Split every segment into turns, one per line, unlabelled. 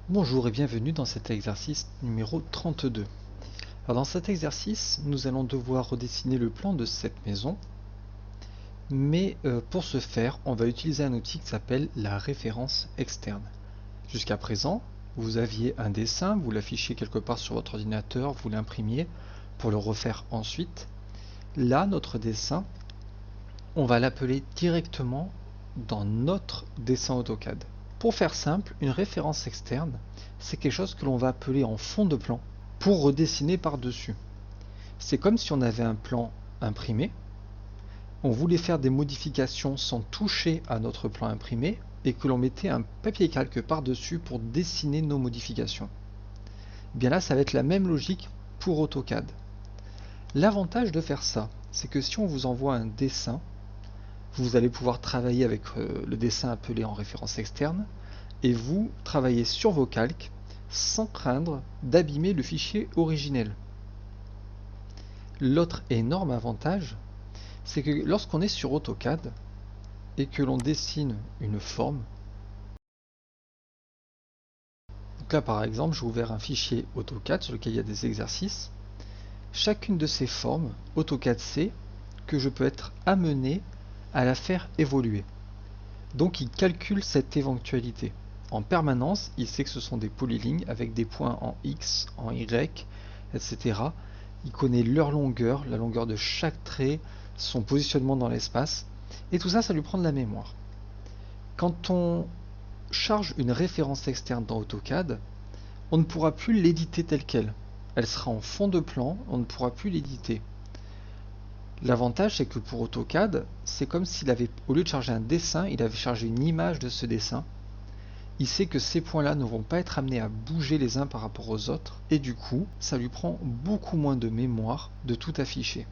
Bonjour et bienvenue dans cet exercice numéro 32. Alors dans cet exercice, nous allons devoir redessiner le plan de cette maison, mais pour ce faire, on va utiliser un outil qui s'appelle la référence externe. Jusqu'à présent, vous aviez un dessin, vous l'affichiez quelque part sur votre ordinateur, vous l'imprimiez pour le refaire ensuite. Là, notre dessin, on va l'appeler directement dans notre dessin AutoCAD. Pour faire simple, une référence externe, c'est quelque chose que l'on va appeler en fond de plan pour redessiner par-dessus. C'est comme si on avait un plan imprimé, on voulait faire des modifications sans toucher à notre plan imprimé et que l'on mettait un papier calque par-dessus pour dessiner nos modifications. Bien là, ça va être la même logique pour AutoCAD. L'avantage de faire ça, c'est que si on vous envoie un dessin, vous allez pouvoir travailler avec le dessin appelé en référence externe et vous travaillez sur vos calques sans craindre d'abîmer le fichier originel. L'autre énorme avantage, c'est que lorsqu'on est sur AutoCAD et que l'on dessine une forme, donc là par exemple j'ai ouvert un fichier AutoCAD sur lequel il y a des exercices, chacune de ces formes, AutoCAD sait que je peux être amené à la faire évoluer. Donc il calcule cette éventualité. En permanence, il sait que ce sont des polylignes avec des points en X, en Y, etc. Il connaît leur longueur, la longueur de chaque trait, son positionnement dans l'espace. Et tout ça, ça lui prend de la mémoire. Quand on charge une référence externe dans AutoCAD, on ne pourra plus l'éditer telle qu'elle. Elle sera en fond de plan, on ne pourra plus l'éditer. L'avantage, c'est que pour AutoCAD, c'est comme s'il avait, au lieu de charger un dessin, il avait chargé une image de ce dessin. Il sait que ces points-là ne vont pas être amenés à bouger les uns par rapport aux autres, et du coup, ça lui prend beaucoup moins de mémoire de tout afficher.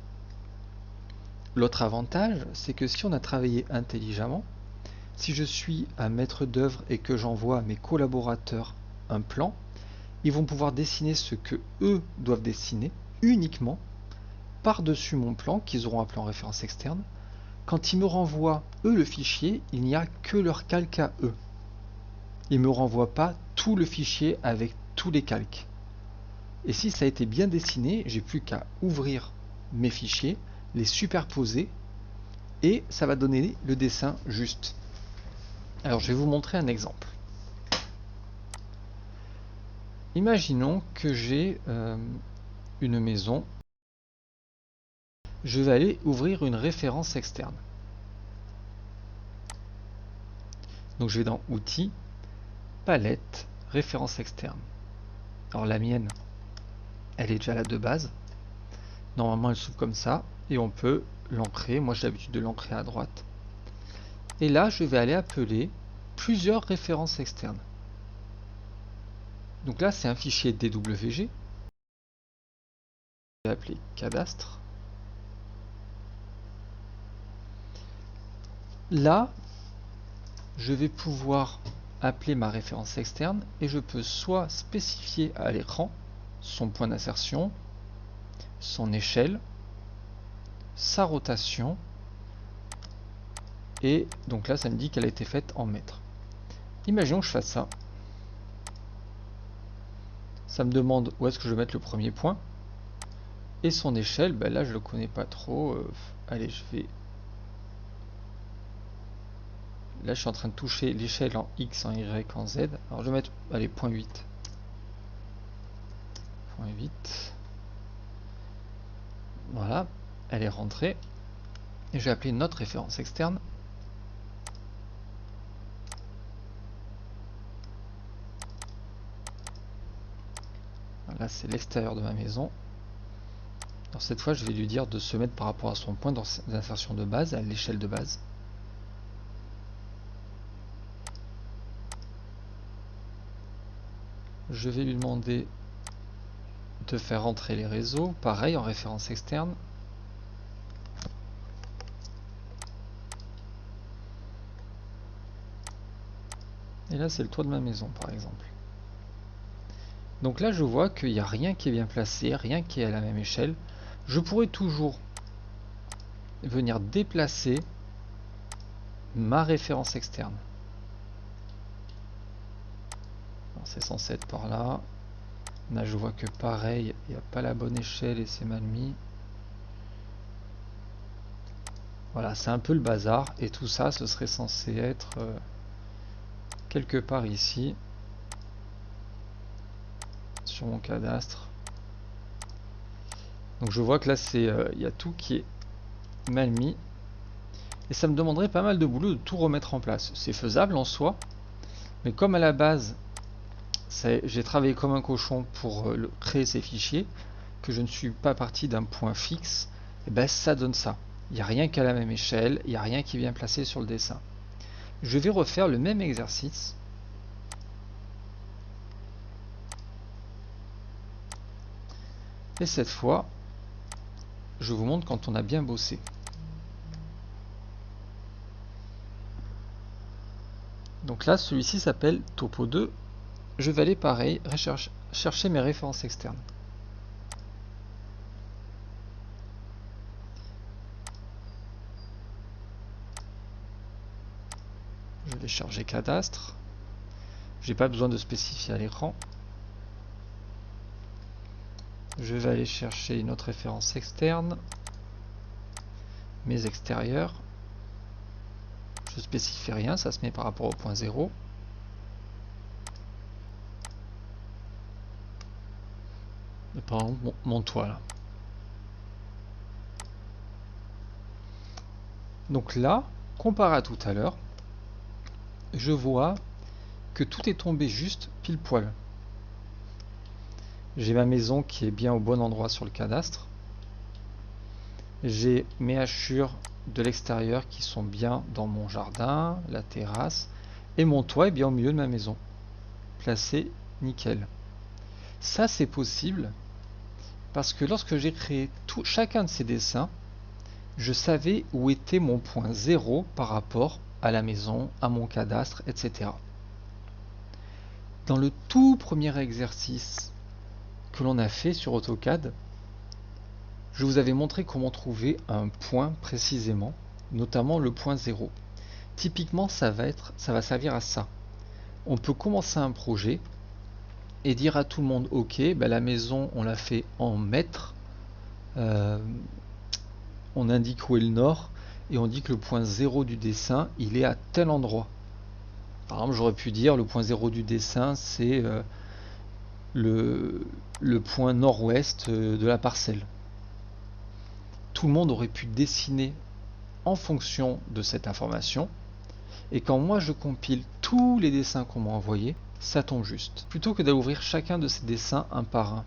L'autre avantage, c'est que si on a travaillé intelligemment, si je suis un maître d'œuvre et que j'envoie à mes collaborateurs un plan, ils vont pouvoir dessiner ce que eux doivent dessiner uniquement par-dessus mon plan qu'ils auront appelé en référence externe. Quand ils me renvoient eux le fichier, il n'y a que leur calque à eux. Ils ne me renvoient pas tout le fichier avec tous les calques. Et si ça a été bien dessiné, j'ai plus qu'à ouvrir mes fichiers, les superposer et ça va donner le dessin juste. Alors je vais vous montrer un exemple. Imaginons que j'ai une maison. Je vais aller ouvrir une référence externe. Donc je vais dans Outils, Palette, Référence externe. Alors la mienne, elle est déjà là de base. Normalement elle s'ouvre comme ça et on peut l'ancrer. Moi j'ai l'habitude de l'ancrer à droite. Et là je vais aller appeler plusieurs références externes. Donc là c'est un fichier DWG. Je vais appeler cadastre. Là je vais pouvoir appeler ma référence externe et je peux soit spécifier à l'écran son point d'insertion, son échelle, sa rotation, et donc là ça me dit qu'elle a été faite en mètres. Imaginons que je fasse ça. Ça me demande où est-ce que je vais mettre le premier point. Et son échelle, ben là je le connais pas trop. Allez, je vais... Là je suis en train de toucher l'échelle en X, en Y, en Z. Alors je vais mettre, allez, 0.8. 0.8. Voilà, elle est rentrée. Et je vais appeler notre référence externe. Là c'est l'extérieur de ma maison. Alors cette fois je vais lui dire de se mettre par rapport à son point d'insertion de base, à l'échelle de base. Je vais lui demander de faire rentrer les réseaux, pareil en référence externe. Et là c'est le toit de ma maison par exemple. Donc là je vois qu'il n'y a rien qui est bien placé, rien qui est à la même échelle. Je pourrais toujours venir déplacer ma référence externe. c'est censé être par là. Là je vois que pareil, il n'y a pas la bonne échelle et c'est mal mis. Voilà, c'est un peu le bazar. Et tout ça, ce serait censé être quelque part ici, sur mon cadastre. Donc je vois que là, il y a tout qui est mal mis. Et ça me demanderait pas mal de boulot de tout remettre en place. C'est faisable en soi. Mais comme à la base, j'ai travaillé comme un cochon pour créer ces fichiers, que je ne suis pas parti d'un point fixe, et ben ça donne ça. Il n'y a rien qu'à la même échelle, il n'y a rien qui vient placer sur le dessin. Je vais refaire le même exercice. Et cette fois, je vous montre quand on a bien bossé. Donc là, celui-ci s'appelle Topo 2. Je vais aller pareil, chercher mes références externes. Je vais charger cadastre. J'ai pas besoin de spécifier à l'écran. Je vais aller chercher une autre référence externe. Mes extérieurs. Je spécifie rien, ça se met par rapport au point 0. Et par exemple, mon toit là. Donc là, comparé à tout à l'heure, je vois que tout est tombé juste pile poil. J'ai ma maison qui est bien au bon endroit sur le cadastre. J'ai mes hachures de l'extérieur qui sont bien dans mon jardin, la terrasse, et mon toit est bien au milieu de ma maison, placé nickel. Ça c'est possible parce que lorsque j'ai créé chacun de ces dessins, je savais où était mon point 0 par rapport à la maison, à mon cadastre, etc. Dans le tout premier exercice que l'on a fait sur AutoCAD, je vous avais montré comment trouver un point précisément, notamment le point 0. Typiquement, ça va servir à ça. On peut commencer un projet et dire à tout le monde, ok, ben la maison, on l'a fait en mètres, on indique où est le nord, et on dit que le point 0 du dessin, il est à tel endroit. Par exemple, j'aurais pu dire, le point 0 du dessin, c'est le point nord-ouest de la parcelle. Tout le monde aurait pu dessiner en fonction de cette information, et quand moi je compile tous les dessins qu'on m'a envoyés, ça tombe juste. Plutôt que d'ouvrir chacun de ces dessins un par un,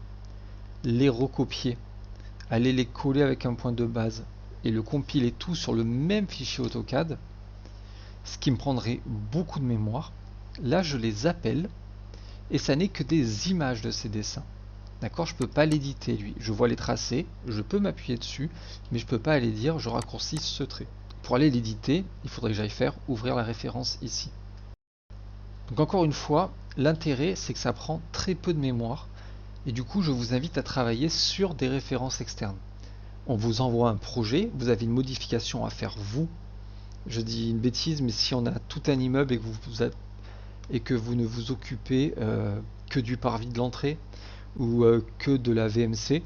les recopier, aller les coller avec un point de base et le compiler tout sur le même fichier AutoCAD, ce qui me prendrait beaucoup de mémoire, là je les appelle et ça n'est que des images de ces dessins. D'accord, je ne peux pas l'éditer lui, je vois les tracés, je peux m'appuyer dessus, mais je ne peux pas aller dire je raccourcis ce trait. Pour aller l'éditer, il faudrait que j'aille faire ouvrir la référence ici. Donc encore une fois, l'intérêt c'est que ça prend très peu de mémoire et du coup je vous invite à travailler sur des références externes. On vous envoie un projet, vous avez une modification à faire vous. Je dis une bêtise, mais si on a tout un immeuble et que vous ne vous occupez que du parvis de l'entrée ou que de la VMC,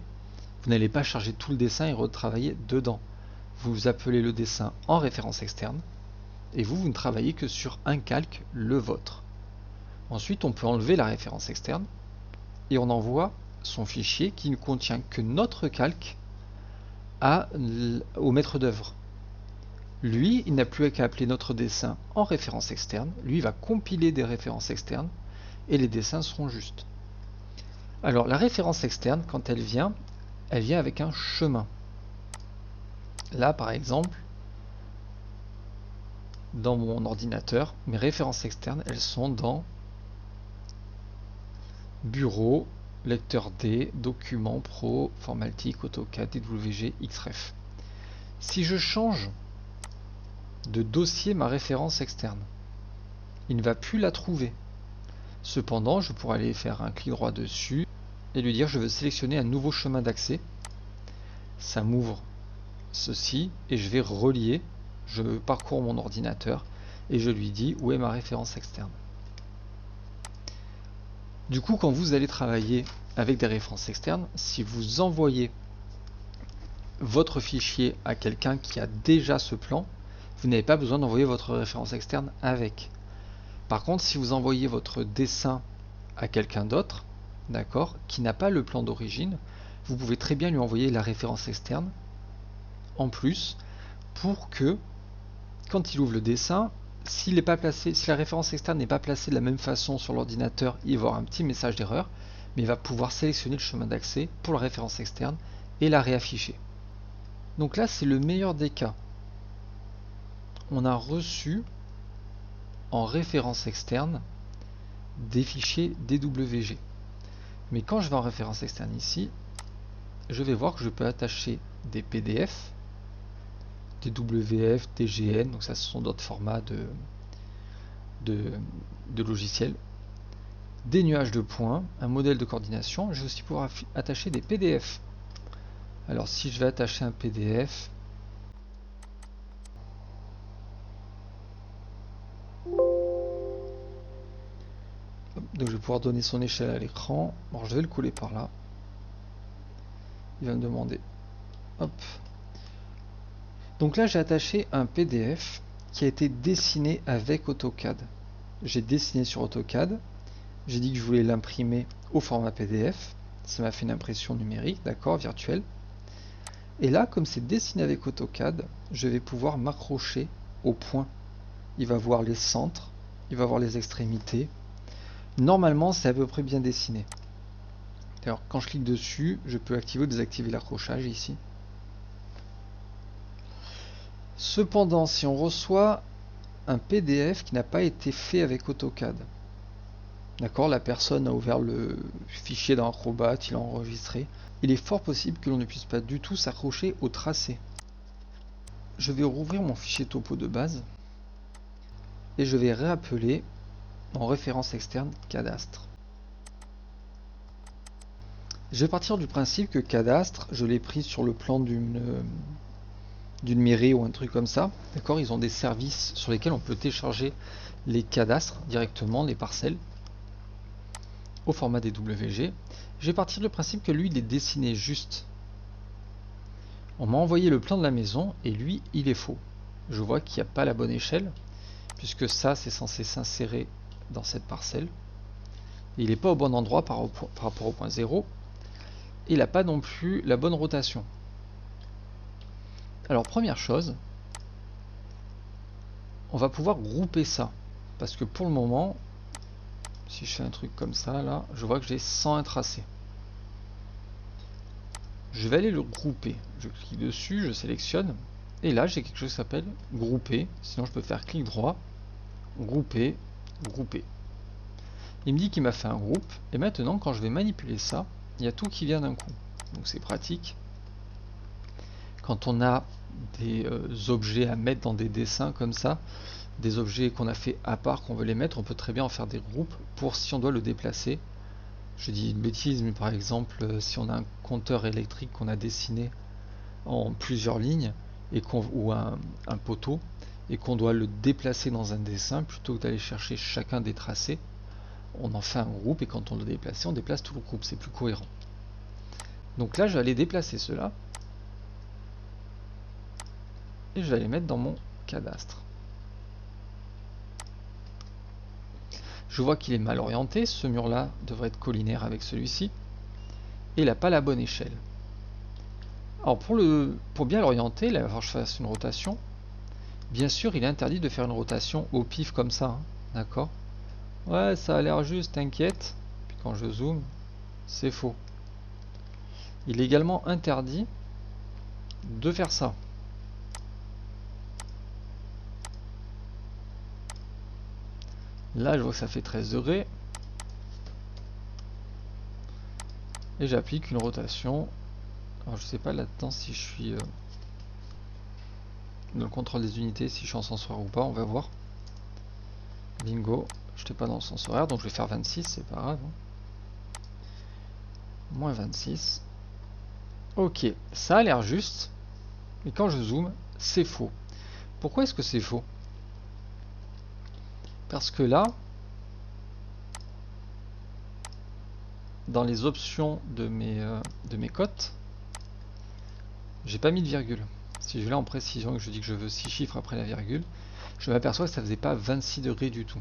vous n'allez pas charger tout le dessin et retravailler dedans. Vous appelez le dessin en référence externe et vous ne travaillez que sur un calque, le vôtre. Ensuite, on peut enlever la référence externe et on envoie son fichier qui ne contient que notre calque au maître d'œuvre. Lui, il n'a plus qu'à appeler notre dessin en référence externe. Lui, il va compiler des références externes et les dessins seront justes. Alors, la référence externe, quand elle vient avec un chemin. Là, par exemple, dans mon ordinateur, mes références externes, elles sont dans Bureau, Lecteur D, Documents, Pro, Formaltique, AutoCAD, DWG, Xref. Si je change de dossier ma référence externe, il ne va plus la trouver. Cependant, je pourrais aller faire un clic droit dessus et lui dire je veux sélectionner un nouveau chemin d'accès. Ça m'ouvre ceci et je vais relier. Je parcours mon ordinateur et je lui dis où est ma référence externe. Du coup, quand vous allez travailler avec des références externes, si vous envoyez votre fichier à quelqu'un qui a déjà ce plan, vous n'avez pas besoin d'envoyer votre référence externe avec. Par contre, si vous envoyez votre dessin à quelqu'un d'autre, d'accord, qui n'a pas le plan d'origine, vous pouvez très bien lui envoyer la référence externe en plus pour que quand il ouvre le dessin, s'il n'est pas placé, si la référence externe n'est pas placée de la même façon sur l'ordinateur, il va avoir un petit message d'erreur, mais il va pouvoir sélectionner le chemin d'accès pour la référence externe et la réafficher. Donc là, c'est le meilleur des cas. On a reçu en référence externe des fichiers DWG. Mais quand je vais en référence externe ici, je vais voir que je peux attacher des PDF, des WF, des GN, donc ça ce sont d'autres formats de logiciels, des nuages de points, un modèle de coordination. Je vais aussi pouvoir attacher des PDF. Alors si je vais attacher un PDF, donc je vais pouvoir donner son échelle à l'écran. Bon, je vais le coller par là. Il va me demander. Hop. Donc là, j'ai attaché un PDF qui a été dessiné avec AutoCAD. J'ai dessiné sur AutoCAD. J'ai dit que je voulais l'imprimer au format PDF. Ça m'a fait une impression numérique, d'accord, virtuelle. Et là, comme c'est dessiné avec AutoCAD, je vais pouvoir m'accrocher au point. Il va voir les centres, il va voir les extrémités. Normalement, c'est à peu près bien dessiné. Alors, quand je clique dessus, je peux activer ou désactiver l'accrochage ici. Cependant, si on reçoit un PDF qui n'a pas été fait avec AutoCAD, d'accord, la personne a ouvert le fichier dans Acrobat, il a enregistré, il est fort possible que l'on ne puisse pas du tout s'accrocher au tracé. Je vais rouvrir mon fichier topo de base et je vais réappeler en référence externe cadastre. Je vais partir du principe que cadastre, je l'ai pris sur le plan d'une mairie ou un truc comme ça. D'accord, ils ont des services sur lesquels on peut télécharger les cadastres directement, les parcelles, au format DWG. Je vais partir du principe que lui, il est dessiné juste. On m'a envoyé le plan de la maison et lui, il est faux. Je vois qu'il n'y a pas la bonne échelle, puisque ça, c'est censé s'insérer dans cette parcelle. Il n'est pas au bon endroit par rapport au point 0. Et il n'a pas non plus la bonne rotation. Alors, première chose, on va pouvoir grouper ça. Parce que pour le moment, si je fais un truc comme ça, là, je vois que j'ai 101 tracés. Je vais aller le grouper. Je clique dessus, je sélectionne. Et là, j'ai quelque chose qui s'appelle grouper. Sinon, je peux faire clic droit, grouper, grouper. Il me dit qu'il m'a fait un groupe. Et maintenant, quand je vais manipuler ça, il y a tout qui vient d'un coup. Donc c'est pratique. Quand on a des objets à mettre dans des dessins comme ça, des objets qu'on a fait à part, qu'on veut les mettre, on peut très bien en faire des groupes pour si on doit le déplacer. Je dis une bêtise, mais par exemple, si on a un compteur électrique qu'on a dessiné en plusieurs lignes et ou un poteau et qu'on doit le déplacer dans un dessin, plutôt que d'aller chercher chacun des tracés, on en fait un groupe et quand on le déplace, on déplace tout le groupe, c'est plus cohérent. Donc là, je vais aller déplacer cela et je vais les mettre dans mon cadastre. Je vois qu'il est mal orienté, ce mur-là devrait être collinaire avec celui-ci, et il n'a pas la bonne échelle. Alors pour bien l'orienter, il va falloir que je fasse une rotation. Bien sûr, il est interdit de faire une rotation au pif comme ça, hein, d'accord? Ouais, ça a l'air juste, t'inquiète. Puis quand je zoome, c'est faux. Il est également interdit de faire ça. Là, je vois que ça fait 13 degrés. Et j'applique une rotation. Alors, je sais pas là-dedans si je suis dans le contrôle des unités, si je suis en sens horaire ou pas. On va voir. Bingo. Je n'étais pas dans le sens horaire, donc je vais faire 26, c'est pas grave. Moins 26. Ok, ça a l'air juste. Mais quand je zoome, c'est faux. Pourquoi est-ce que c'est faux? Parce que là, dans les options de mes cotes, j'ai pas mis de virgule. Si je vais là en précision et que je dis que je veux 6 chiffres après la virgule, je m'aperçois que ça faisait pas 26 degrés du tout.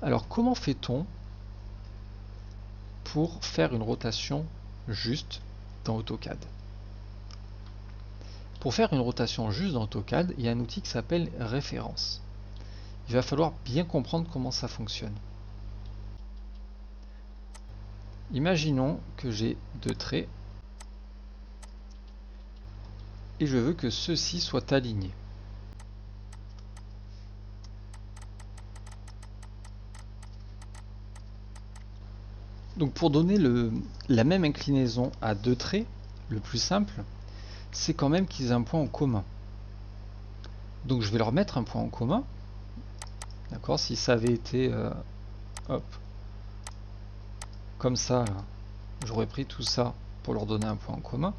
Alors comment fait-on pour faire une rotation juste dans AutoCAD? Pour faire une rotation juste dans AutoCAD, il y a un outil qui s'appelle référence. Il va falloir bien comprendre comment ça fonctionne. Imaginons que j'ai deux traits et je veux que ceux-ci soient alignés. Donc pour donner la même inclinaison à deux traits, le plus simple, c'est quand même qu'ils aient un point en commun. Donc je vais leur mettre un point en commun. D'accord, si ça avait été hop, comme ça, j'aurais pris tout ça pour leur donner un point en commun.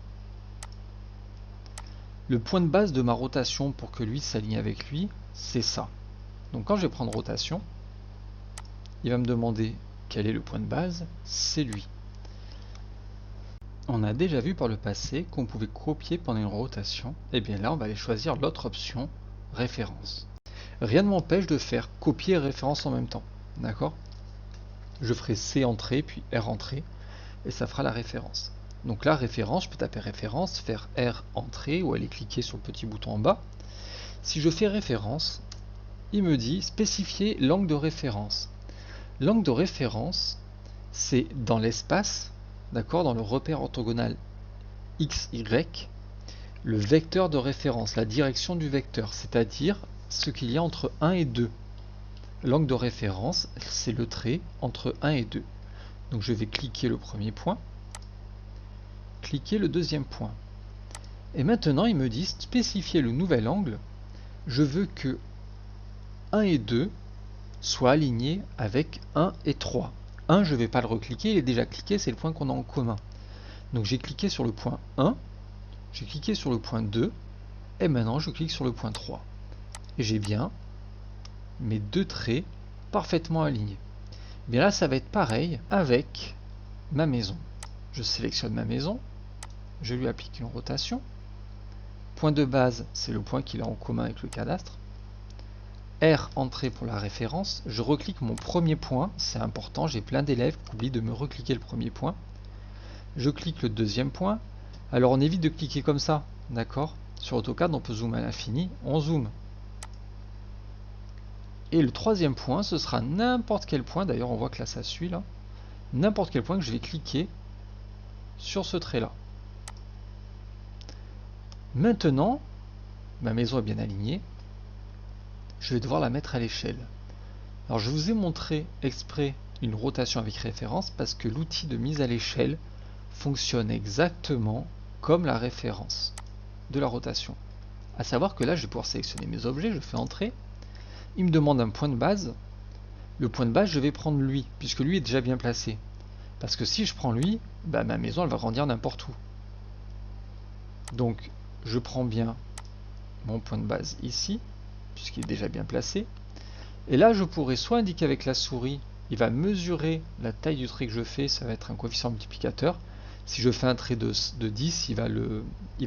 Le point de base de ma rotation pour que lui s'aligne avec lui, c'est ça. Donc quand je vais prendre rotation, il va me demander quel est le point de base, c'est lui. On a déjà vu par le passé qu'on pouvait copier pendant une rotation, et bien là on va aller choisir l'autre option, référence. Rien ne m'empêche de faire copier et référence en même temps, d'accord? Je ferai C entrée puis R entrée, et ça fera la référence. Donc là, référence, je peux taper référence, faire R entrée, ou aller cliquer sur le petit bouton en bas. Si je fais référence, il me dit spécifier l'angle de référence. L'angle de référence, c'est dans l'espace, d'accord, dans le repère orthogonal X, Y, le vecteur de référence, la direction du vecteur, c'est-à-dire ce qu'il y a entre 1 et 2. L'angle de référence, c'est le trait entre 1 et 2. Donc je vais cliquer le premier point, cliquer le deuxième point. Et maintenant, il me dit spécifier le nouvel angle. Je veux que 1 et 2 soient alignés avec 1 et 3. 1, je ne vais pas le recliquer, il est déjà cliqué, c'est le point qu'on a en commun. Donc j'ai cliqué sur le point 1, j'ai cliqué sur le point 2, et maintenant je clique sur le point 3. Et j'ai bien mes deux traits parfaitement alignés. Bien là, ça va être pareil avec ma maison. Je sélectionne ma maison, je lui applique une rotation. Point de base, c'est le point qu'il a en commun avec le cadastre. R entrée pour la référence, je reclique mon premier point, c'est important, j'ai plein d'élèves qui oublient de me recliquer le premier point. Je clique le deuxième point. Alors on évite de cliquer comme ça, d'accord? Sur AutoCAD, on peut zoomer à l'infini, on zoome. Et le troisième point, ce sera n'importe quel point, d'ailleurs on voit que là ça suit là, n'importe quel point que je vais cliquer sur ce trait là. Maintenant, ma maison est bien alignée, je vais devoir la mettre à l'échelle. Alors je vous ai montré exprès une rotation avec référence parce que l'outil de mise à l'échelle fonctionne exactement comme la référence de la rotation. À savoir que là je vais pouvoir sélectionner mes objets, je fais entrer, il me demande un point de base. Le point de base, je vais prendre lui, puisque lui est déjà bien placé. Parce que si je prends lui, bah, ma maison elle va grandir n'importe où. Donc je prends bien mon point de base ici, puisqu'il est déjà bien placé. Et là je pourrais soit indiquer avec la souris, il va mesurer la taille du trait que je fais, ça va être un coefficient multiplicateur. Si je fais un trait de 10, il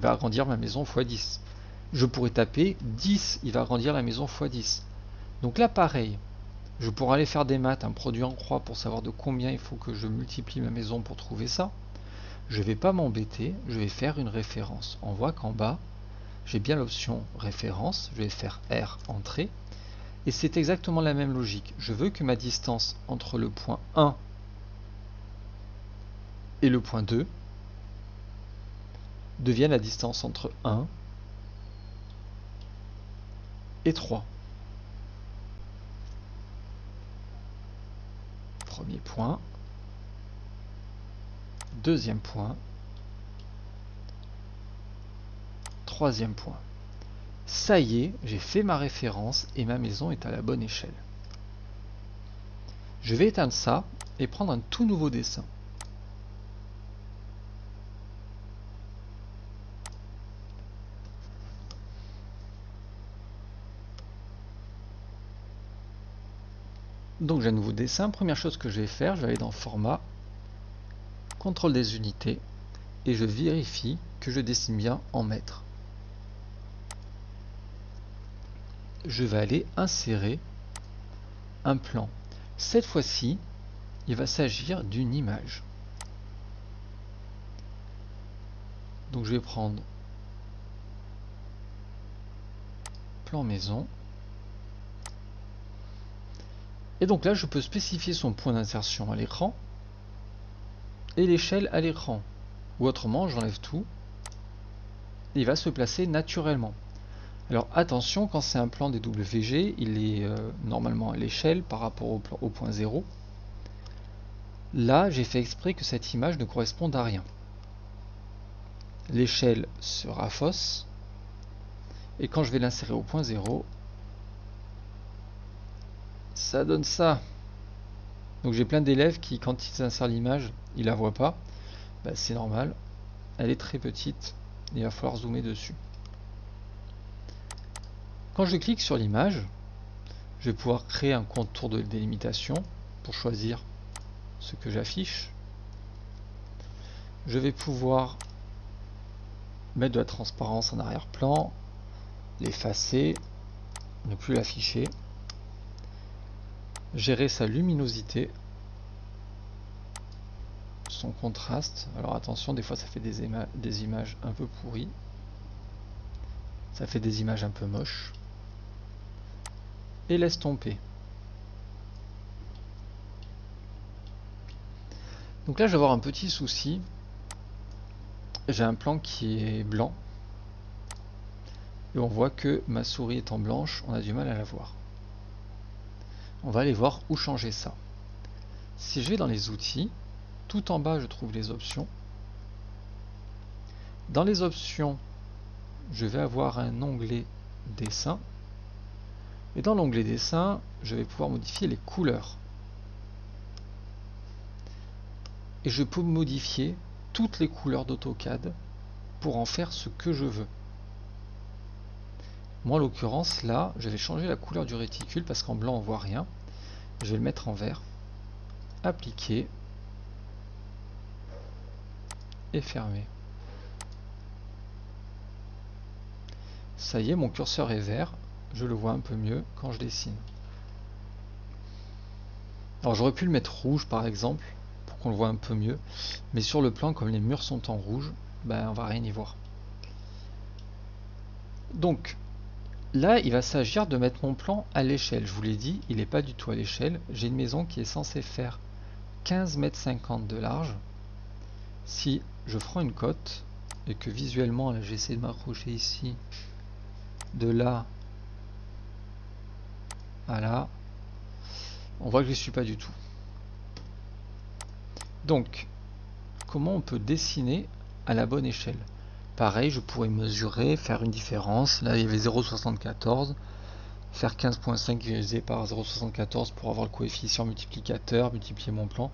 va agrandir ma maison x 10. Je pourrais taper 10, il va agrandir la maison x 10. Donc là pareil, je pourrais aller faire des maths, un produit en croix pour savoir de combien il faut que je multiplie ma maison pour trouver ça. Je ne vais pas m'embêter, je vais faire une référence. On voit qu'en bas, j'ai bien l'option référence, je vais faire R entrée. Et c'est exactement la même logique. Je veux que ma distance entre le point 1 et le point 2 devienne la distance entre 1 et 3. Premier point, deuxième point, troisième point. Ça y est, j'ai fait ma référence et ma maison est à la bonne échelle. Je vais éteindre ça et prendre un tout nouveau dessin. Donc j'ai un nouveau dessin. Première chose que je vais faire, je vais aller dans Format, Contrôle des unités, et je vérifie que je dessine bien en mètres. Je vais aller insérer un plan. Cette fois-ci, il va s'agir d'une image. Donc je vais prendre plan maison. Et donc là, je peux spécifier son point d'insertion à l'écran et l'échelle à l'écran. Ou autrement, j'enlève tout. Et il va se placer naturellement. Alors attention, quand c'est un plan DWG, il est normalement à l'échelle par rapport au point 0. Là, j'ai fait exprès que cette image ne corresponde à rien. L'échelle sera fausse. Et quand je vais l'insérer au point 0, ça donne ça. Donc j'ai plein d'élèves qui, quand ils insèrent l'image, ils la voient pas. Bah, c'est normal. Elle est très petite. Il va falloir zoomer dessus. Quand je clique sur l'image, je vais pouvoir créer un contour de délimitation pour choisir ce que j'affiche. Je vais pouvoir mettre de la transparence en arrière-plan, l'effacer, ne plus l'afficher, gérer sa luminosité, son contraste. Alors attention, des fois ça fait des images un peu pourries, ça fait des images un peu moches, et laisse tomber. Donc là je vais avoir un petit souci, j'ai un plan qui est blanc, et on voit que ma souris étant blanche, on a du mal à la voir. On va aller voir où changer ça. Si je vais dans les outils, tout en bas je trouve les options. Dans les options, je vais avoir un onglet dessin. Et dans l'onglet dessin, je vais pouvoir modifier les couleurs. Et je peux modifier toutes les couleurs d'AutoCAD pour en faire ce que je veux. Moi en l'occurrence là, je vais changer la couleur du réticule parce qu'en blanc on voit rien. Je vais le mettre en vert. Appliquer. Et fermer. Ça y est, mon curseur est vert. Je le vois un peu mieux quand je dessine. Alors j'aurais pu le mettre rouge par exemple, pour qu'on le voit un peu mieux. Mais sur le plan, comme les murs sont en rouge, ben, on va rien y voir. Donc, là, il va s'agir de mettre mon plan à l'échelle. Je vous l'ai dit, il n'est pas du tout à l'échelle. J'ai une maison qui est censée faire 15,50 m de large. Si je prends une cote, et que visuellement, là, j'essaie de m'accrocher ici, de là à là, on voit que je ne suis pas du tout. Donc, comment on peut dessiner à la bonne échelle? Pareil, je pourrais mesurer, faire une différence. Là, il y avait 0,74. Faire 15,5 divisé par 0,74 pour avoir le coefficient multiplicateur, multiplier mon plan.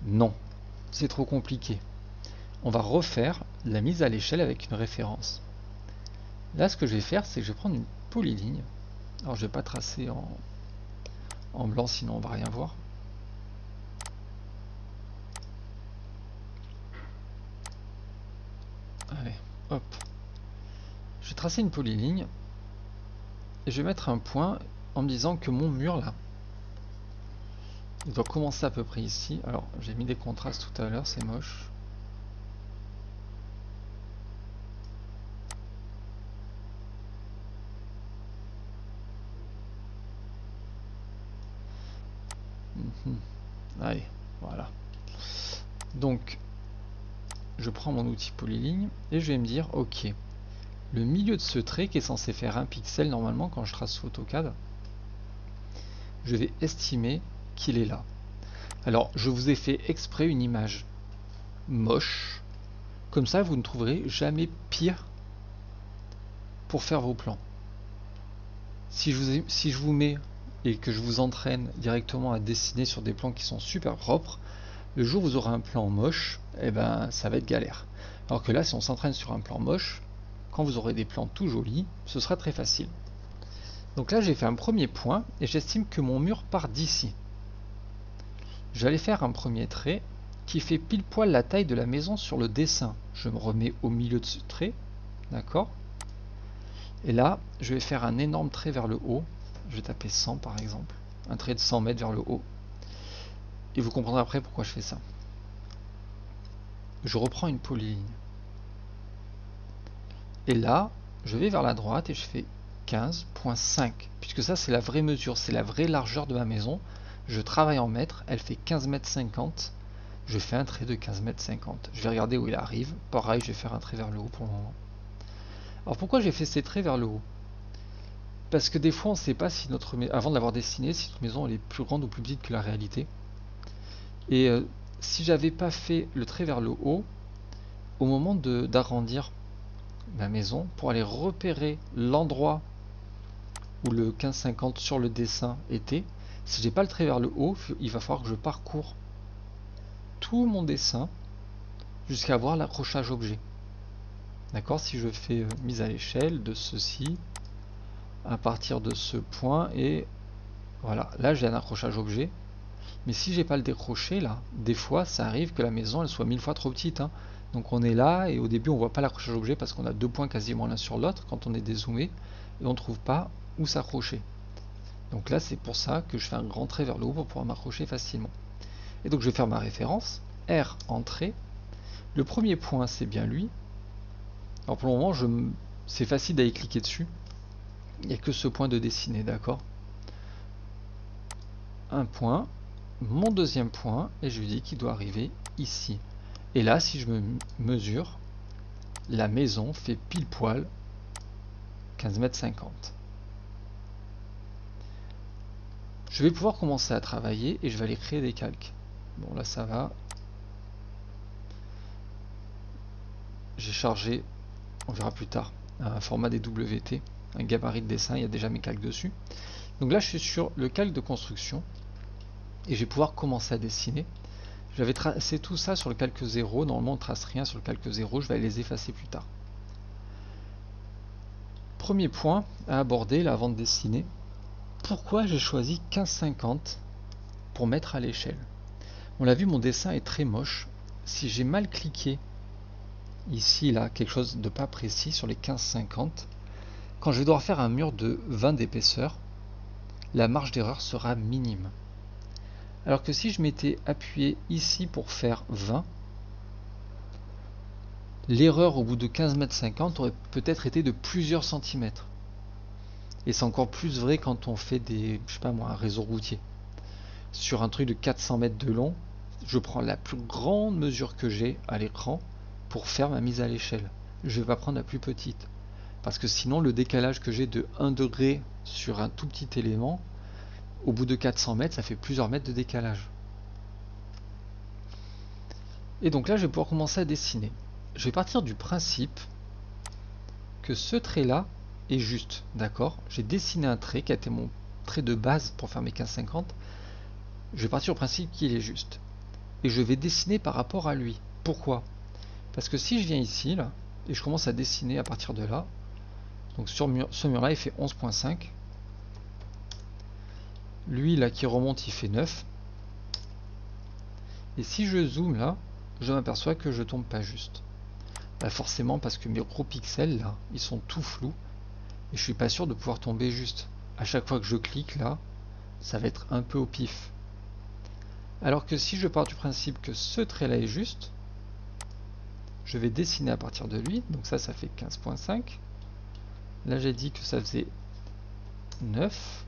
Non, c'est trop compliqué. On va refaire la mise à l'échelle avec une référence. Là, ce que je vais faire, c'est que je vais prendre une polyligne. Alors, je ne vais pas tracer en blanc, sinon on ne va rien voir. Allez, hop. Je vais tracer une polyligne. Et je vais mettre un point en me disant que mon mur, là, il doit commencer à peu près ici. Alors, j'ai mis des contrastes tout à l'heure, c'est moche. Allez, voilà. Donc, je prends mon outil polyligne et je vais me dire, ok, le milieu de ce trait qui est censé faire 1 pixel normalement quand je trace sous AutoCAD, je vais estimer qu'il est là. Alors, je vous ai fait exprès une image moche, comme ça vous ne trouverez jamais pire pour faire vos plans. Si je vous mets et que je vous entraîne directement à dessiner sur des plans qui sont super propres, le jour où vous aurez un plan moche, eh ben ça va être galère. Alors que là, si on s'entraîne sur un plan moche, quand vous aurez des plans tout jolis, ce sera très facile. Donc là, j'ai fait un premier point et j'estime que mon mur part d'ici. Je vais aller faire un premier trait qui fait pile poil la taille de la maison sur le dessin. Je me remets au milieu de ce trait, d'accord? Et là, je vais faire un énorme trait vers le haut. Je vais taper 100 par exemple. Un trait de 100 mètres vers le haut. Et vous comprendrez après pourquoi je fais ça. Je reprends une polyligne. Et là, je vais vers la droite et je fais 15,5. Puisque ça, c'est la vraie mesure, c'est la vraie largeur de ma maison. Je travaille en mètres, elle fait 15,50 mètres. Je fais un trait de 15,50 mètres. Je vais regarder où il arrive. Pareil, je vais faire un trait vers le haut pour le moment. Alors pourquoi j'ai fait ces traits vers le haut? Parce que des fois, on ne sait pas si notre avant de l'avoir dessiné, si notre maison elle est plus grande ou plus petite que la réalité. Et si j'avais pas fait le trait vers le haut, au moment d'agrandir ma maison, pour aller repérer l'endroit où le 15,50 sur le dessin était, si j'ai pas le trait vers le haut, il va falloir que je parcours tout mon dessin jusqu'à avoir l'accrochage objet. D'accord? Si je fais mise à l'échelle de ceci à partir de ce point, et voilà, là j'ai un accrochage objet. Mais si j'ai pas le décroché là, des fois ça arrive que la maison elle soit 1000 fois trop petite, hein. Donc on est là et au début on voit pas l'accrochage objet parce qu'on a deux points quasiment l'un sur l'autre quand on est dézoomé et on trouve pas où s'accrocher. Donc là c'est pour ça que je fais un grand trait vers le haut pour pouvoir m'accrocher facilement. Et donc je vais faire ma référence, R entrée. Le premier point c'est bien lui. Alors pour le moment c'est facile d'aller cliquer dessus. Il n'y a que ce point de dessiner, d'accord? Un point, mon deuxième point, et je lui dis qu'il doit arriver ici. Et là, si je me mesure, la maison fait pile poil 15,50 mètres. Je vais pouvoir commencer à travailler et je vais aller créer des calques. Bon, là ça va. J'ai chargé, on verra plus tard, un format DWT, un gabarit de dessin, il y a déjà mes calques dessus. Donc là je suis sur le calque de construction et je vais pouvoir commencer à dessiner. J'avais tracé tout ça sur le calque 0, normalement on ne trace rien sur le calque 0, je vais les effacer plus tard. Premier point à aborder là avant de dessiner, pourquoi j'ai choisi 15,50 pour mettre à l'échelle? On l'a vu, mon dessin est très moche. Si j'ai mal cliqué ici, là, quelque chose de pas précis sur les 15,50, quand je vais devoir faire un mur de 20 d'épaisseur, la marge d'erreur sera minime. Alors que si je m'étais appuyé ici pour faire 20, l'erreur au bout de 15,50 mètres aurait peut-être été de plusieurs centimètres. Et c'est encore plus vrai quand on fait je sais pas moi, un réseau routier. Sur un truc de 400 mètres de long, je prends la plus grande mesure que j'ai à l'écran pour faire ma mise à l'échelle. Je ne vais pas prendre la plus petite. Parce que sinon, le décalage que j'ai de 1 degré sur un tout petit élément, au bout de 400 mètres, ça fait plusieurs mètres de décalage. Et donc là, je vais pouvoir commencer à dessiner. Je vais partir du principe que ce trait-là est juste. D'accord? J'ai dessiné un trait qui a été mon trait de base pour faire mes 15,50. Je vais partir du principe qu'il est juste. Et je vais dessiner par rapport à lui. Pourquoi? Parce que si je viens ici, là, et je commence à dessiner à partir de là, donc sur ce mur-là, il fait 11,5. Lui, là, qui remonte, il fait 9. Et si je zoome là, je m'aperçois que je tombe pas juste. Bah forcément, parce que mes gros pixels, là, ils sont tout flous. Et je suis pas sûr de pouvoir tomber juste. À chaque fois que je clique, là, ça va être un peu au pif. Alors que si je pars du principe que ce trait-là est juste, je vais dessiner à partir de lui. Donc ça fait 15,5. Là, j'ai dit que ça faisait 9.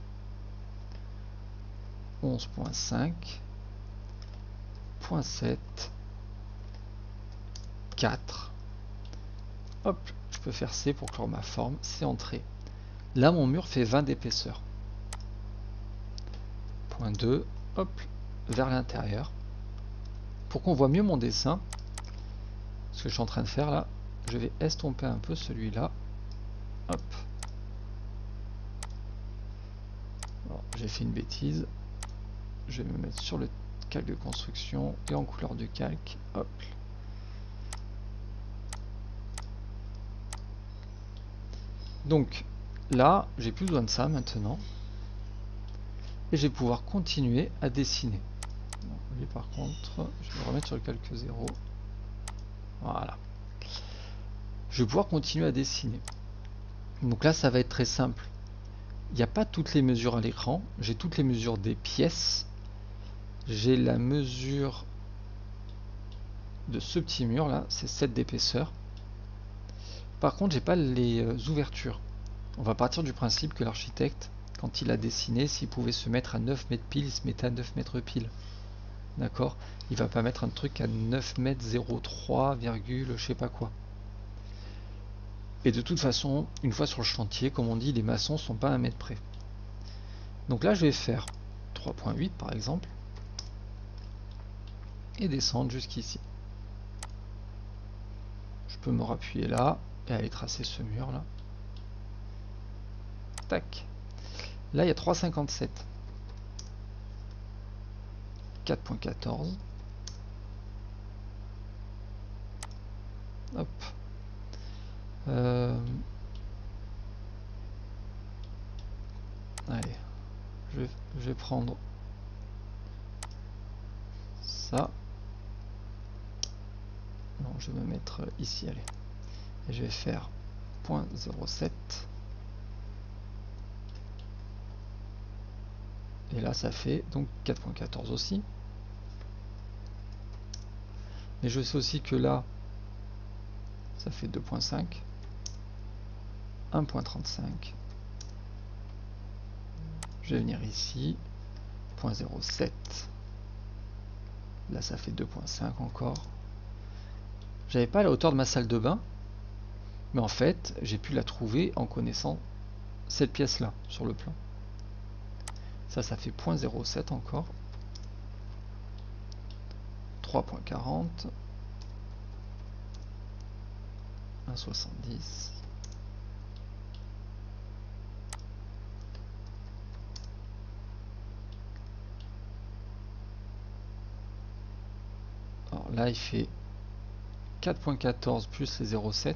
11,5. 0,7. 4. Hop, je peux faire C pour clore ma forme. C'est entré. Là, mon mur fait 20 d'épaisseur. 0,2. Hop, vers l'intérieur. Pour qu'on voit mieux mon dessin, ce que je suis en train de faire là, je vais estomper un peu celui-là. Hop. J'ai fait une bêtise. Je vais me mettre sur le calque de construction et en couleur de calque. Hop. Donc là, j'ai plus besoin de ça maintenant. Et je vais pouvoir continuer à dessiner. Non, lui par contre, je vais le remettre sur le calque 0. Voilà. Je vais pouvoir continuer à dessiner. Donc là, ça va être très simple. Il n'y a pas toutes les mesures à l'écran. J'ai toutes les mesures des pièces. J'ai la mesure de ce petit mur là, c'est 7 d'épaisseur. Par contre, j'ai pas les ouvertures. On va partir du principe que l'architecte, quand il a dessiné, s'il pouvait se mettre à 9 mètres pile, il se mettait à 9 mètres pile. D'accord? Il va pas mettre un truc à 9 mètres 03, je sais pas quoi. Et de toute façon, une fois sur le chantier, comme on dit, les maçons sont pas à 1 mètre près. Donc là, je vais faire 3.8 par exemple, et descendre jusqu'ici. Je peux me rappuyer là, et aller tracer ce mur là. Tac. Là, il y a 3,57. 4.14. Hop. Allez. Je vais prendre ça. Non, je vais me mettre ici, allez. Et je vais faire 0.07. Et là, ça fait donc 4.14 aussi. Mais je sais aussi que là, ça fait 2.5. 1.35. Je vais venir ici. 0.07. Là, ça fait 2.5 encore. J'avais pas la hauteur de ma salle de bain. Mais en fait, j'ai pu la trouver en connaissant cette pièce-là sur le plan. Ça fait 0.07 encore. 3.40. 1,70. Alors là, il fait 4.14 plus les 0,7.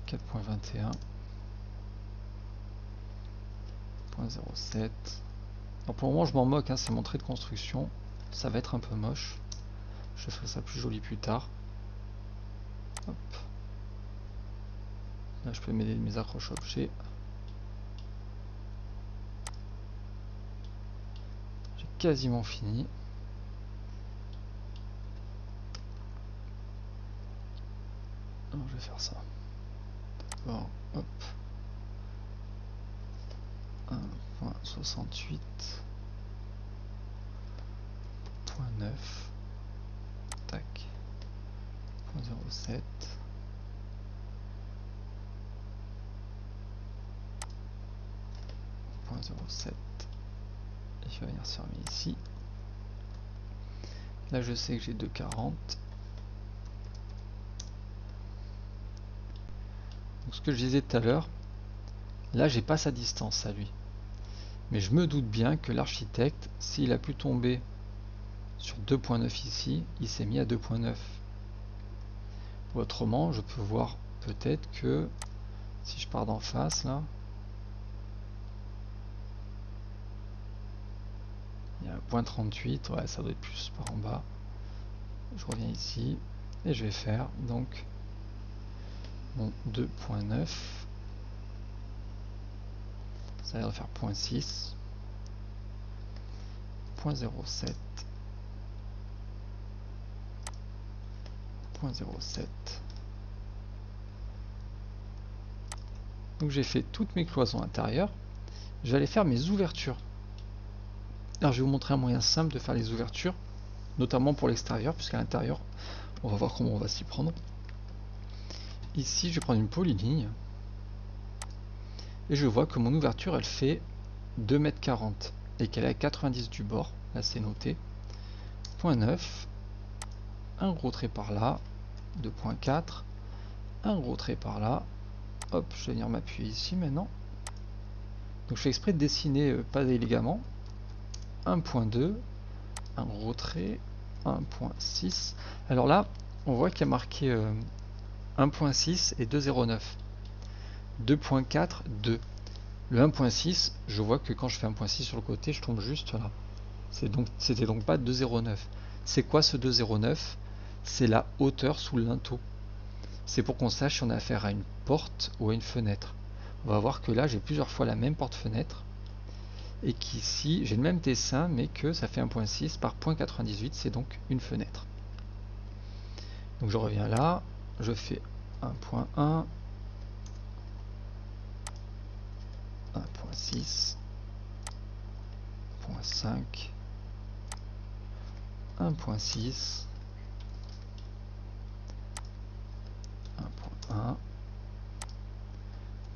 4.21. 0.07. Alors pour le moment, je m'en moque, hein, c'est mon trait de construction. Ça va être un peu moche. Je ferai ça plus joli plus tard. Hop. Là, je peux mêler mes accroches objets. J'ai quasiment fini. Alors, je vais faire ça. D'abord, hop. 1.68. 0.9. Tac. 0.07. 0.07. Et je vais venir se fermer ici. Là, je sais que j'ai 2,40. Donc, ce que je disais tout à l'heure, là, j'ai pas sa distance à lui. Mais je me doute bien que l'architecte, s'il a pu tomber sur 2.9 ici, il s'est mis à 2.9. Autrement, je peux voir peut-être que si je pars d'en face là, il y a 1.38, ouais, ça doit être plus par en bas. Je reviens ici et je vais faire donc mon 2.9. Ça a l'air de faire 0.6, 0.07, 0.07. Donc j'ai fait toutes mes cloisons intérieures. Je vais aller faire mes ouvertures. Alors je vais vous montrer un moyen simple de faire les ouvertures, notamment pour l'extérieur, puisqu'à l'intérieur, on va voir comment on va s'y prendre. Ici, je vais prendre une polyligne. Et je vois que mon ouverture, elle fait 2,40 m et qu'elle est à 90 du bord. Là, c'est noté. 0.9. Un gros trait par là. 2.4. Un gros trait par là. Hop, je vais venir m'appuyer ici maintenant. Donc je fais exprès de dessiner pas élégamment. 1.2. Un gros trait. 1.6. Alors là, on voit qu'il y a marqué 1.6 et 2.09. 2.4, 2. Le 1.6, je vois que quand je fais 1.6 sur le côté, je tombe juste là. C'était donc pas 2,09. C'est quoi ce 2,09? C'est la hauteur sous le linteau. C'est pour qu'on sache si on a affaire à une porte ou à une fenêtre. On va voir que là j'ai plusieurs fois la même porte-fenêtre et qu'ici j'ai le même dessin mais que ça fait 1.6 par 0.98, c'est donc une fenêtre. Donc je reviens là, je fais 1.1, 1.6, 0.5, 1.6, 1.1,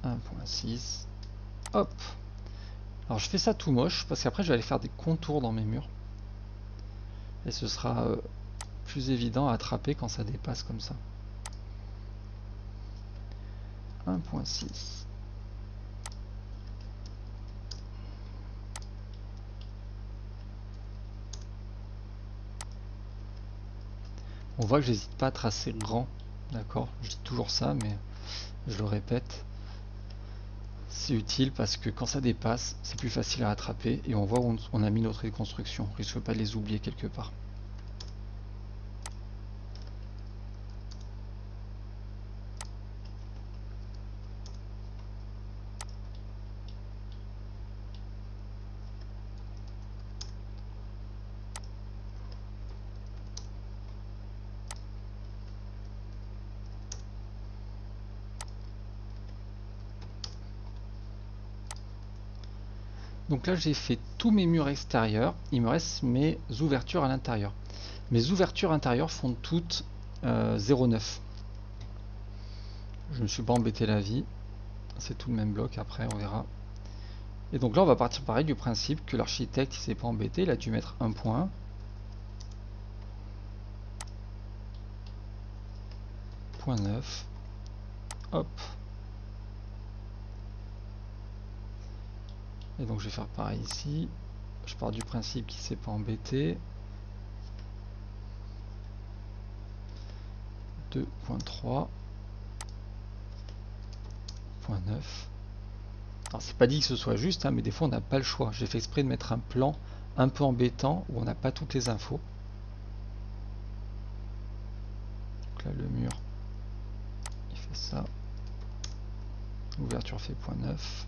1.6, hop. Alors je fais ça tout moche parce qu'après je vais aller faire des contours dans mes murs et ce sera plus évident à attraper quand ça dépasse comme ça. 1.6. On voit que j'hésite pas à tracer grand, d'accord? Je dis toujours ça, mais je le répète. C'est utile parce que quand ça dépasse, c'est plus facile à attraper et on voit où on a mis notre construction. On risque pas de les oublier quelque part. Donc là j'ai fait tous mes murs extérieurs, il me reste mes ouvertures à l'intérieur. Mes ouvertures intérieures font toutes 0,9. Je ne me suis pas embêté la vie, c'est tout le même bloc après, on verra. Et donc là on va partir pareil du principe que l'architecte il s'est pas embêté, il a dû mettre un point. Point 9. Hop. Et donc je vais faire pareil ici. Je pars du principe qu'il s'est pas embêté. 2.3. Point 9. Alors c'est pas dit que ce soit juste, hein, mais des fois on n'a pas le choix. J'ai fait exprès de mettre un plan un peu embêtant où on n'a pas toutes les infos. Donc là le mur il fait ça. L'ouverture fait point 9.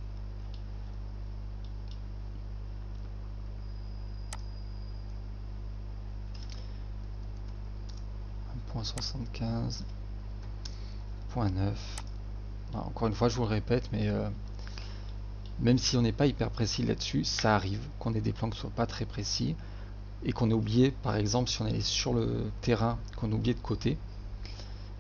Point 75. Point 9. Alors, encore une fois je vous le répète, mais même si on n'est pas hyper précis là-dessus, ça arrive qu'on ait des plans qui ne soient pas très précis et qu'on ait oublié, par exemple, si on est sur le terrain, qu'on a oublié de côté.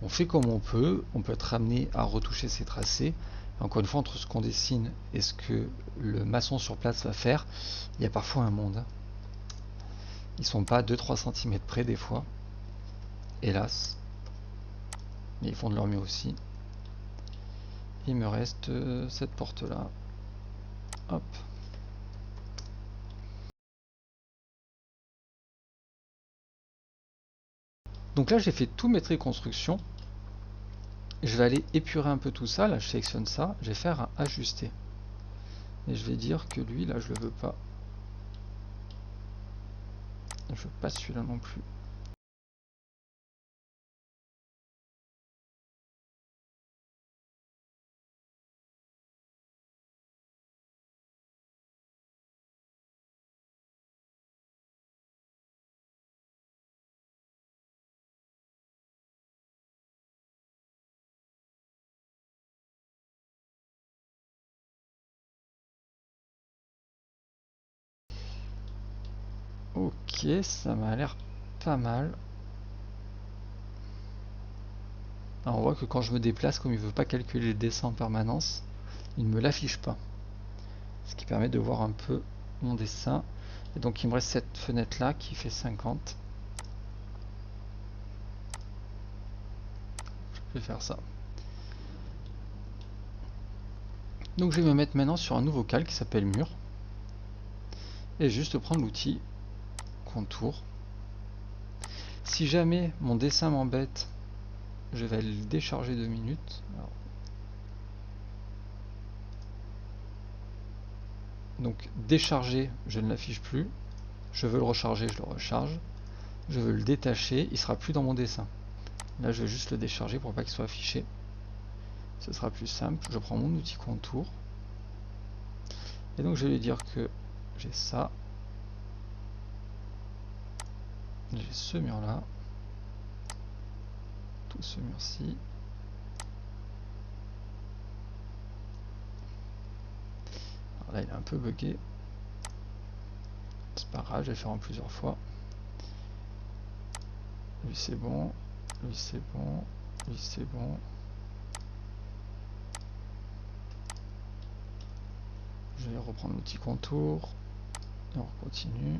On fait comme on peut être amené à retoucher ses tracés. Encore une fois, entre ce qu'on dessine et ce que le maçon sur place va faire, il y a parfois un monde. Ils sont pas à 2-3 cm près des fois, hélas. Mais ils font de leur mieux aussi. Il me reste cette porte là. Hop. Donc là j'ai fait tous mes traits de construction. Je vais aller épurer un peu tout ça. Là je sélectionne ça. Je vais faire un ajuster. Et je vais dire que lui là je le veux pas. Je veux pas celui-là non plus. Ok, ça m'a l'air pas mal. Alors on voit que quand je me déplace, comme il ne veut pas calculer les dessins en permanence, il ne me l'affiche pas. Ce qui permet de voir un peu mon dessin. Et donc il me reste cette fenêtre là qui fait 50. Je vais faire ça. Donc je vais me mettre maintenant sur un nouveau calque qui s'appelle mur. Et juste prendre l'outil contour. Si jamais mon dessin m'embête, je vais le décharger 2 minutes. Alors, donc décharger, je ne l'affiche plus. Je veux le recharger, je le recharge. Je veux le détacher, il sera plus dans mon dessin. Là, je vais juste le décharger pour pas qu'il soit affiché. Ce sera plus simple. Je prends mon outil contour. Et donc, je vais lui dire que j'ai ça. J'ai ce mur-là. Tout ce mur-ci. Alors là, il est un peu bugué. C'est pas grave, je vais le faire en plusieurs fois. Lui, c'est bon. Lui, c'est bon. Lui, c'est bon. Je vais reprendre l'outil contour. Et on continue.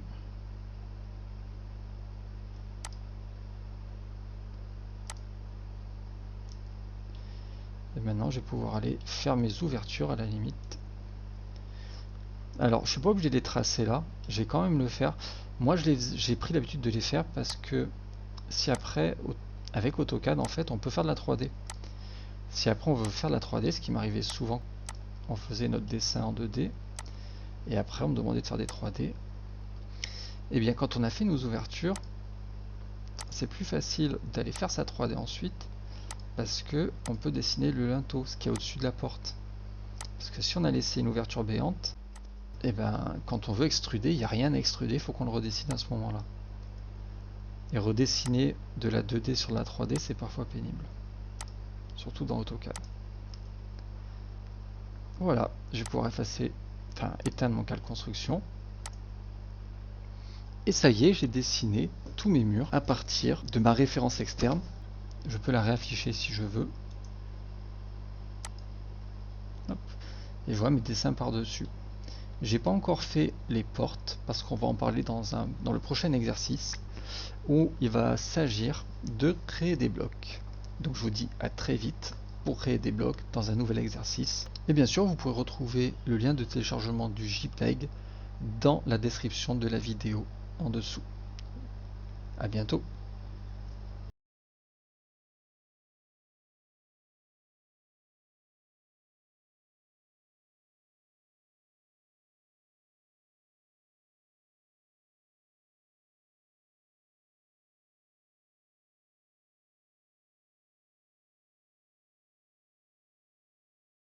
Et maintenant, je vais pouvoir aller faire mes ouvertures à la limite. Alors, je suis pas obligé de les tracer là. Je vais quand même le faire. Moi, j'ai pris l'habitude de les faire parce que si après, avec AutoCAD, en fait, on peut faire de la 3D. Si après, on veut faire de la 3D, ce qui m'arrivait souvent, on faisait notre dessin en 2D. Et après, on me demandait de faire des 3D. Et bien, quand on a fait nos ouvertures, c'est plus facile d'aller faire sa 3D ensuite. Parce que on peut dessiner le linteau, ce qui est au-dessus de la porte. Parce que si on a laissé une ouverture béante, et ben quand on veut extruder, il n'y a rien à extruder, il faut qu'on le redessine à ce moment-là. Et redessiner de la 2D sur la 3D, c'est parfois pénible. Surtout dans AutoCAD. Voilà, je vais pouvoir éteindre mon calque construction. Et ça y est, j'ai dessiné tous mes murs à partir de ma référence externe. Je peux la réafficher si je veux. Hop. Et je vois mes dessins par-dessus. J'ai pas encore fait les portes parce qu'on va en parler dans le prochain exercice où il va s'agir de créer des blocs. Donc je vous dis à très vite pour créer des blocs dans un nouvel exercice. Et bien sûr, vous pouvez retrouver le lien de téléchargement du JPEG dans la description de la vidéo en dessous. À bientôt.